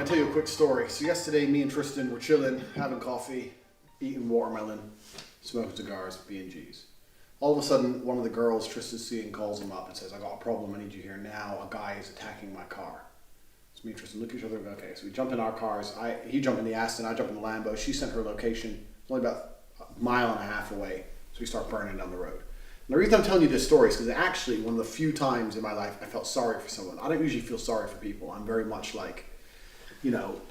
gonna tell you a quick story. So yesterday, me and Tristan were chilling, having coffee, eating watermelon, smoking cigars, B&Gs. All of a sudden, one of the girls Tristan's seeing calls him up and says, "I got a problem. I need you here now. A guy is attacking my car." So me and Tristan look at each other and go, "Okay." So we jump in our cars. He jumped in the Aston. I jump in the Lambo. She sent her location. It's only about a mile and a half away. So we start burning down the road. And the reason I'm telling you this story is because actually one of the few times in my life I felt sorry for someone. I don't usually feel sorry for people. I'm very much like, you know,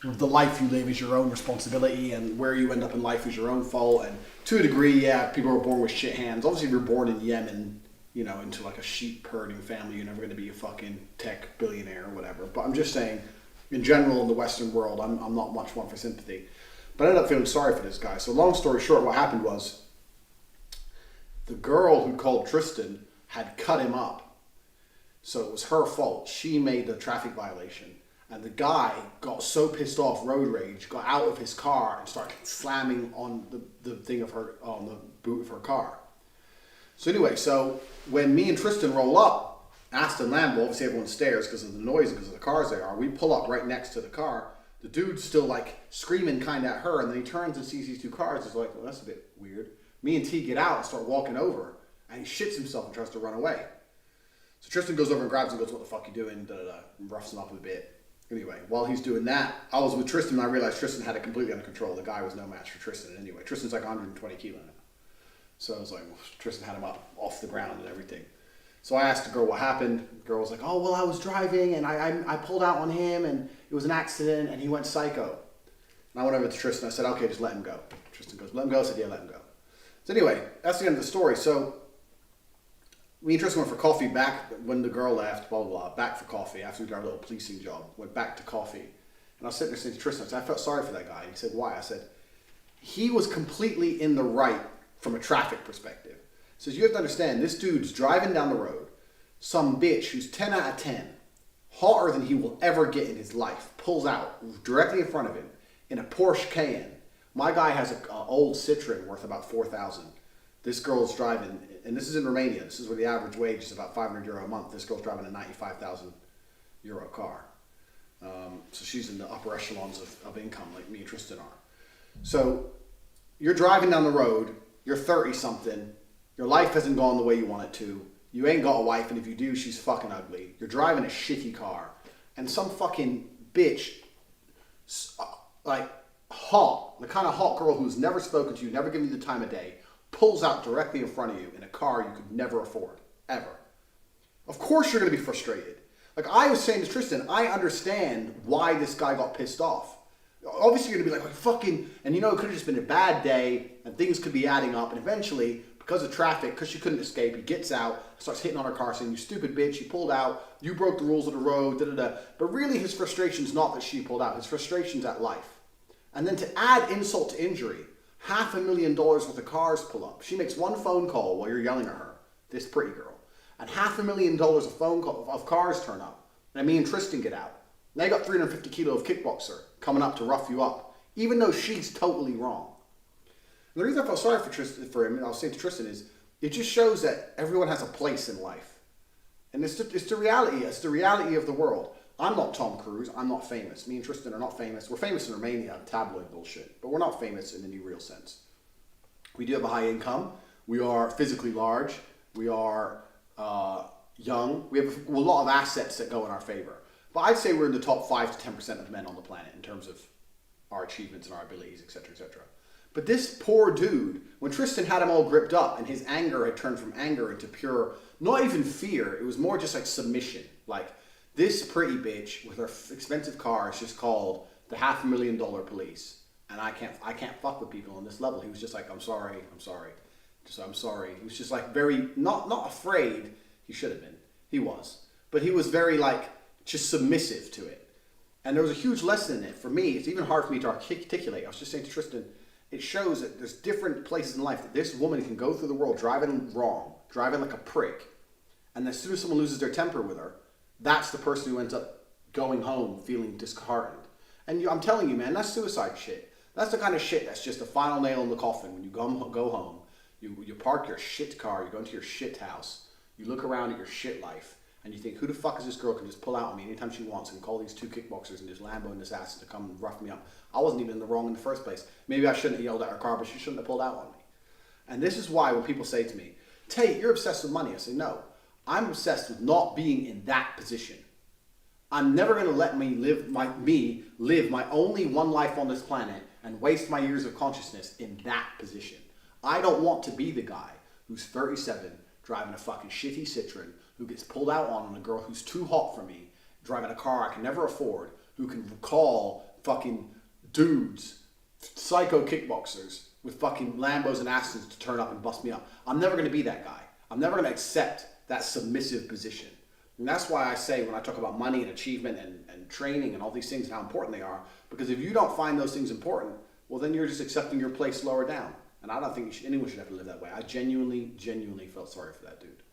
the life you live is your own responsibility, and where you end up in life is your own fault. And to a degree, yeah, people are born with shit hands. Obviously, if you're born in Yemen, you know, into like a sheep herding family, you're never going to be a fucking tech billionaire or whatever. But I'm just saying, in general, in the Western world, I'm not much one for sympathy. But I ended up feeling sorry for this guy. So long story short, what happened was the girl who called Tristan had cut him up. So it was her fault. She made the traffic violation. And the guy got so pissed off, road rage, got out of his car and started slamming on the thing of her, on the boot of her car. So anyway, so when me and Tristan roll up, Aston Lambo, obviously everyone stares because of the noise and because of the cars they are. We pull up right next to the car. The dude's still like screaming kind of at her, and then he turns and sees these two cars. He's like, "Well, that's a bit weird." Me and T get out and start walking over, and he shits himself and tries to run away. So Tristan goes over and grabs him and goes, "What the fuck you doing?" And roughs him up a bit. Anyway, while he's doing that, I was with Tristan and I realized Tristan had it completely under control. The guy was no match for Tristan anyway. Tristan's like 120 kilo now. So I was like, well, Tristan had him up off the ground and everything. So I asked the girl what happened. The girl was like, "Oh, well, I was driving and I pulled out on him and it was an accident and he went psycho." And I went over to Tristan. I said, "Okay, just let him go." Tristan goes, "Let him go?" I said, "Yeah, let him go." So anyway, that's the end of the story. So me and Tristan went for coffee back when the girl left, blah, blah, blah, back for coffee after we did our little policing job. Went back to coffee. And I was sitting there saying to Tristan, I said, "I felt sorry for that guy." And he said, "Why?" I said, "He was completely in the right from a traffic perspective." He says, "You have to understand, this dude's driving down the road. Some bitch who's 10 out of 10, hotter than he will ever get in his life, pulls out directly in front of him in a Porsche Cayenne. My guy has an old Citroen worth about 4,000. This girl's driving, and this is in Romania. This is where the average wage is about 500 euro a month. This girl's driving a 95,000 euro car. So she's in the upper echelons of income like me and Tristan are. So you're driving down the road, you're 30 something, your life hasn't gone the way you want it to, you ain't got a wife, and if you do, she's fucking ugly. You're driving a shitty car, and some fucking bitch, like hot, the kind of hot girl who's never spoken to you, never given you the time of day, pulls out directly in front of you in a car you could never afford, ever. Of course you're going to be frustrated. Like I was saying to Tristan, I understand why this guy got pissed off. Obviously you're going to be like, fucking, and you know it could have just been a bad day, and things could be adding up, and eventually, because of traffic, because she couldn't escape, he gets out, starts hitting on her car, saying, "You stupid bitch, you pulled out, you broke the rules of the road, da-da-da." But really his frustration's not that she pulled out, his frustration's at life. And then to add insult to injury, $500,000 worth of cars pull up. She makes one phone call while you're yelling at her, this pretty girl, and $500,000 of cars turn up. And me and Tristan get out. Now you got 350 kilo of kickboxer coming up to rough you up, even though she's totally wrong. And the reason I felt sorry for him, and I'll say to Tristan, is it just shows that everyone has a place in life, and it's the reality. It's the reality of the world. I'm not Tom Cruise. I'm not famous. Me and Tristan are not famous. We're famous in Romania, tabloid bullshit, but we're not famous in any real sense. We do have a high income. We are physically large. We are young. We have a lot of assets that go in our favor. But I'd say we're in the top 5 to 10% of men on the planet in terms of our achievements and our abilities, etc., etc. But this poor dude, when Tristan had him all gripped up and his anger had turned from anger into pure, not even fear, it was more just like submission. Like, this pretty bitch with her expensive car is just called the $500,000 police, and I can't fuck with people on this level. He was just like, I'm sorry. I'm sorry. He was just like very not afraid. He should have been. He was, but he was very like just submissive to it. And there was a huge lesson in it for me. It's even hard for me to articulate. I was just saying to Tristan, it shows that there's different places in life that this woman can go through the world driving wrong, driving like a prick, and as soon as someone loses their temper with her, that's the person who ends up going home feeling disheartened. And I'm telling you, man, that's suicide shit. That's the kind of shit that's just the final nail in the coffin. When you go home, you park your shit car, you go into your shit house, you look around at your shit life, and you think, who the fuck is this girl can just pull out on me anytime she wants and call these two kickboxers and just Lambo in this ass to come and rough me up? I wasn't even in the wrong in the first place. Maybe I shouldn't have yelled at her car, but she shouldn't have pulled out on me. And this is why when people say to me, Tate, you're obsessed with money, I say, no, I'm obsessed with not being in that position. I'm never going to let me live my only one life on this planet and waste my years of consciousness in that position. I don't want to be the guy who's 37, driving a fucking shitty Citroen, who gets pulled out on a girl who's too hot for me, driving a car I can never afford, who can call fucking dudes, psycho kickboxers with fucking Lambos and Astons to turn up and bust me up. I'm never going to be that guy. I'm never going to accept that submissive position. And that's why I say when I talk about money and achievement and training and all these things, how important they are, because if you don't find those things important, well, then you're just accepting your place lower down. And I don't think anyone should have to live that way. I genuinely felt sorry for that dude.